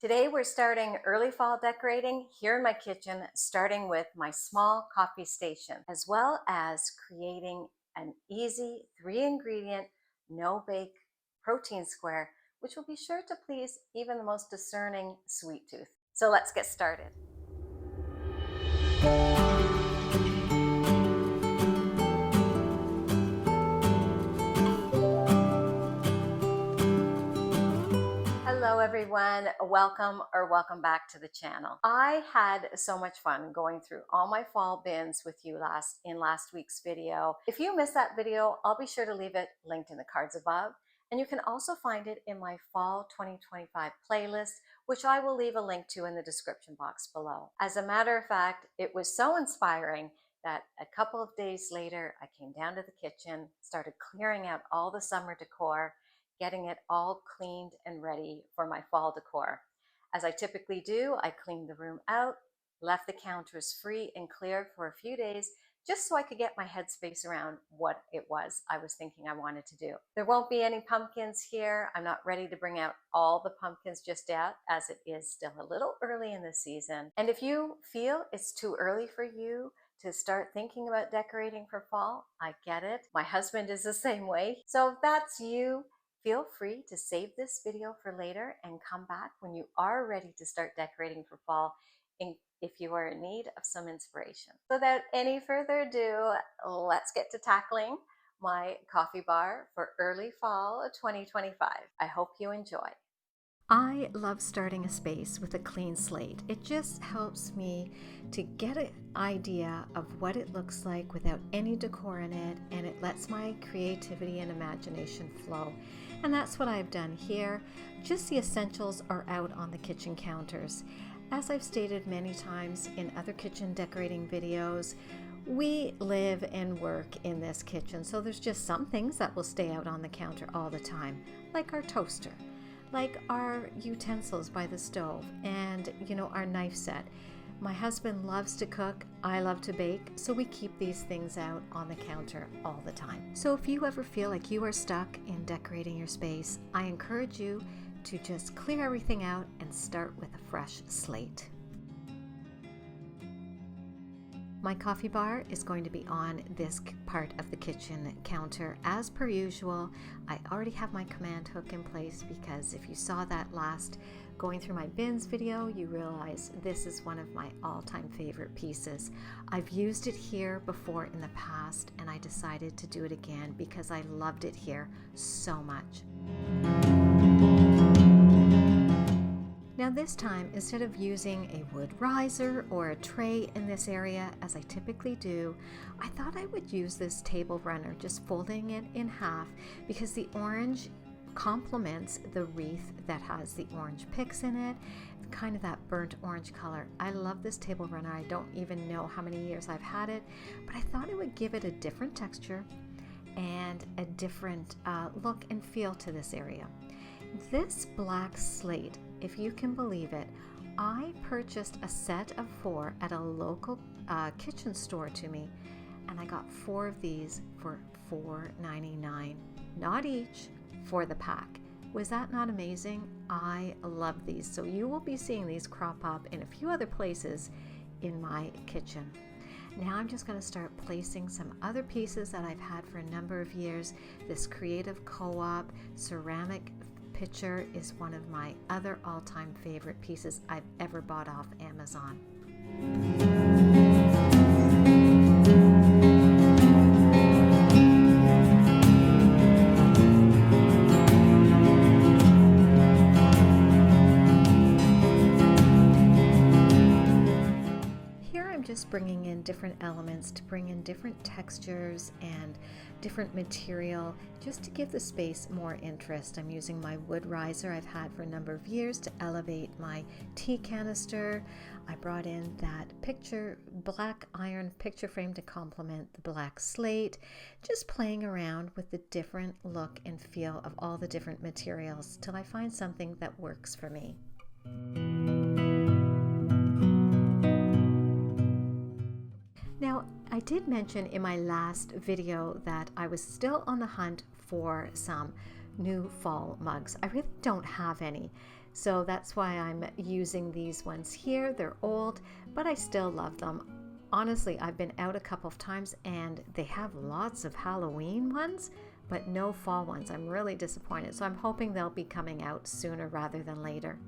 Today we're starting early fall decorating here in my kitchen, starting with my small coffee station, as well as creating an easy 3-ingredient, no-bake protein square, which will be sure to please even the most discerning sweet tooth. So let's get started. Hello everyone, welcome back to the channel. I had so much fun going through all my fall bins with you in last week's video. If you missed that video, I'll be sure to leave it linked in the cards above. And you can also find it in my fall 2025 playlist, which I will leave a link to in the description box below. As a matter of fact, it was so inspiring that a couple of days later, I came down to the kitchen, started clearing out all the summer decor, getting it all cleaned and ready for my fall decor. As I typically do, I cleaned the room out, left the counters free and clear for a few days, just so I could get my headspace around what it was I was thinking I wanted to do. There won't be any pumpkins here. I'm not ready to bring out all the pumpkins just yet, as it is still a little early in the season. And if you feel it's too early for you to start thinking about decorating for fall, I get it. My husband is the same way. So if that's you, feel free to save this video for later and come back when you are ready to start decorating for fall if you are in need of some inspiration. Without any further ado, let's get to tackling my coffee bar for early fall 2025. I hope you enjoy. I love starting a space with a clean slate. It just helps me to get an idea of what it looks like without any decor in it, and it lets my creativity and imagination flow. And that's what I've done here. Just the essentials are out on the kitchen counters. As I've stated many times in other kitchen decorating videos, we live and work in this kitchen, so there's just some things that will stay out on the counter all the time, like our toaster, like our utensils by the stove, and our knife set. My husband loves to cook, I love to bake, so we keep these things out on the counter all the time. So if you ever feel like you are stuck in decorating your space, I encourage you to just clear everything out and start with a fresh slate. My coffee bar is going to be on this part of the kitchen counter as per usual. I already have my command hook in place because if you saw that last going through my bins video, you realize this is one of my all-time favorite pieces. I've used it here before in the past, and I decided to do it again because I loved it here so much. Now this time, instead of using a wood riser or a tray in this area, as I typically do, I thought I would use this table runner, just folding it in half, because the orange complements the wreath that has the orange picks in it, kind of that burnt orange color. I love this table runner. I don't even know how many years I've had it, but I thought it would give it a different texture and a different look and feel to this area. This black slate, if you can believe it, I purchased a set of 4 at a local kitchen store to me, and I got 4 of these for $4.99, not each, for the pack. Was that not amazing? I love these. So you will be seeing these crop up in a few other places in my kitchen. Now I'm just going to start placing some other pieces that I've had for a number of years. This Creative Co-op ceramic pitcher is one of my other all-time favorite pieces I've ever bought off Amazon. Just bringing in different elements to bring in different textures and different material just to give the space more interest. I'm using my wood riser I've had for a number of years to elevate my tea canister. I brought in that black iron picture frame to complement the black slate, just playing around with the different look and feel of all the different materials till I find something that works for me. Now, I did mention in my last video that I was still on the hunt for some new fall mugs. I really don't have any, so that's why I'm using these ones here. They're old, but I still love them. Honestly, I've been out a couple of times and they have lots of Halloween ones, but no fall ones. I'm really disappointed. So I'm hoping they'll be coming out sooner rather than later.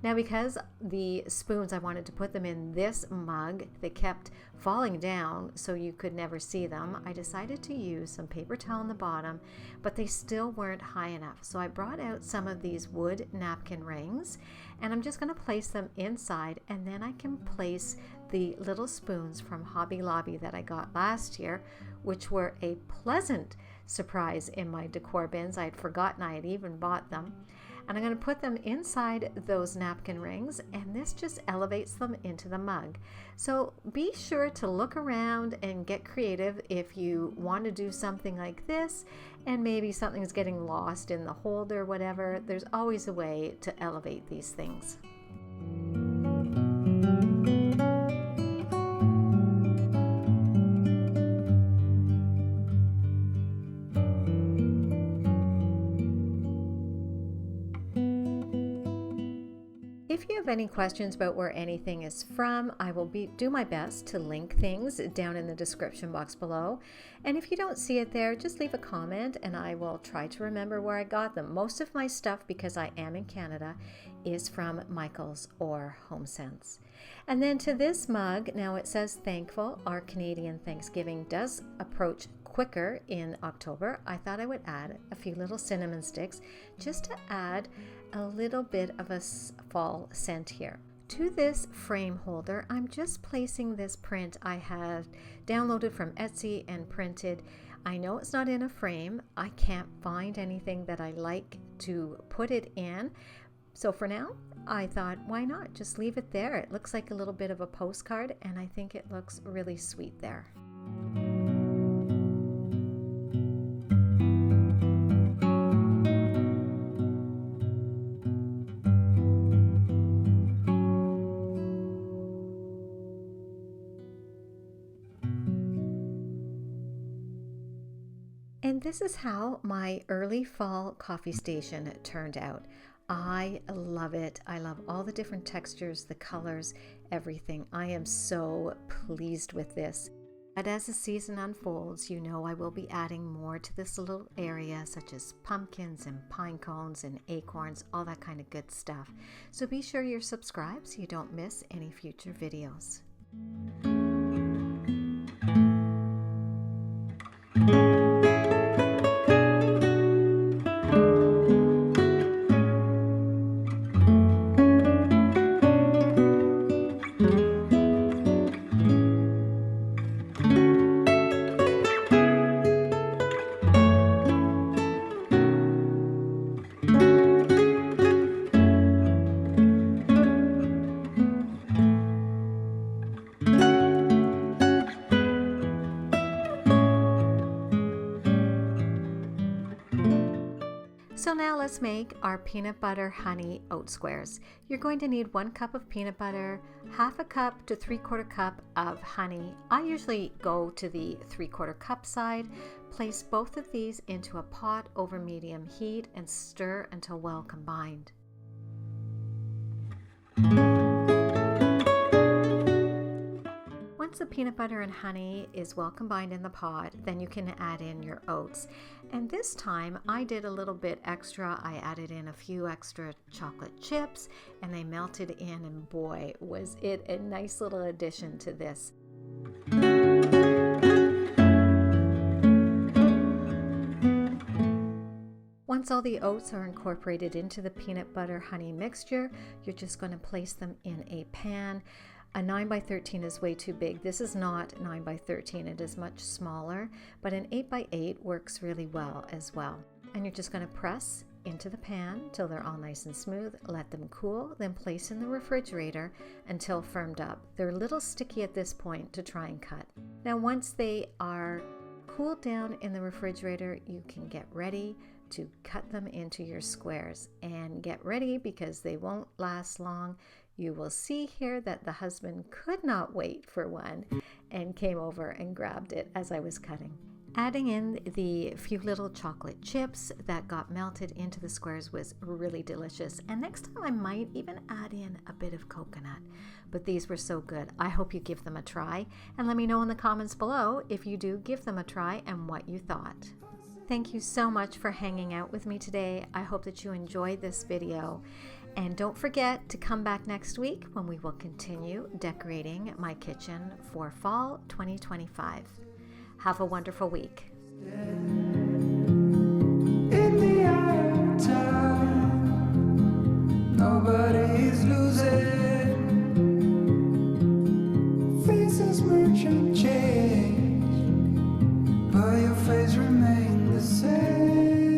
Now, because the spoons, I wanted to put them in this mug, they kept falling down so you could never see them. I decided to use some paper towel on the bottom, but they still weren't high enough. So I brought out some of these wood napkin rings, and I'm just going to place them inside, and then I can place the little spoons from Hobby Lobby that I got last year, which were a pleasant surprise in my decor bins. I had forgotten I had even bought them. And I'm going to put them inside those napkin rings, and this just elevates them into the mug. So be sure to look around and get creative if you want to do something like this, and maybe something's getting lost in the holder, whatever. There's always a way to elevate these things. If you have any questions about where anything is from, I will do my best to link things down in the description box below. And if you don't see it there, just leave a comment and I will try to remember where I got them. Most of my stuff, because I am in Canada, is from Michaels or HomeSense. And then to this mug, now it says thankful. Our Canadian Thanksgiving does approach quicker in October. I thought I would add a few little cinnamon sticks just to add a little bit of a fall scent here. To this frame holder, I'm just placing this print I have downloaded from Etsy and printed. I know it's not in a frame. I can't find anything that I like to put it in. So for now, I thought, why not? Just leave it there. It looks like a little bit of a postcard, and I think it looks really sweet there. And this is how my early fall coffee station turned out. I love it. I love all the different textures, the colors, everything. I am so pleased with this. But as the season unfolds, you know I will be adding more to this little area, such as pumpkins and pine cones and acorns, all that kind of good stuff. So be sure you're subscribed so you don't miss any future videos. So now let's make our peanut butter honey oat squares. You're going to need 1 cup of peanut butter, 1/2 cup to 3/4 cup of honey. I usually go to the 3/4 cup side. Place both of these into a pot over medium heat and stir until well combined. Once the peanut butter and honey is well combined in the pot, then you can add in your oats. And this time I did a little bit extra. I added in a few extra chocolate chips and they melted in, and boy, was it a nice little addition to this. Once all the oats are incorporated into the peanut butter honey mixture, you're just going to place them in a pan. A 9x13 is way too big. This is not 9x13, it is much smaller, but an 8x8 works really well as well. And you're just going to press into the pan till they're all nice and smooth, let them cool, then place in the refrigerator until firmed up. They're a little sticky at this point to try and cut. Now once they are cooled down in the refrigerator, you can get ready to cut them into your squares. And get ready because they won't last long. You will see here that the husband could not wait for one and came over and grabbed it as I was cutting. Adding in the few little chocolate chips that got melted into the squares was really delicious. And next time I might even add in a bit of coconut. But these were so good. I hope you give them a try. And let me know in the comments below if you do give them a try and what you thought. Thank you so much for hanging out with me today. I hope that you enjoyed this video. And don't forget to come back next week when we will continue decorating my kitchen for fall 2025. Have a wonderful week.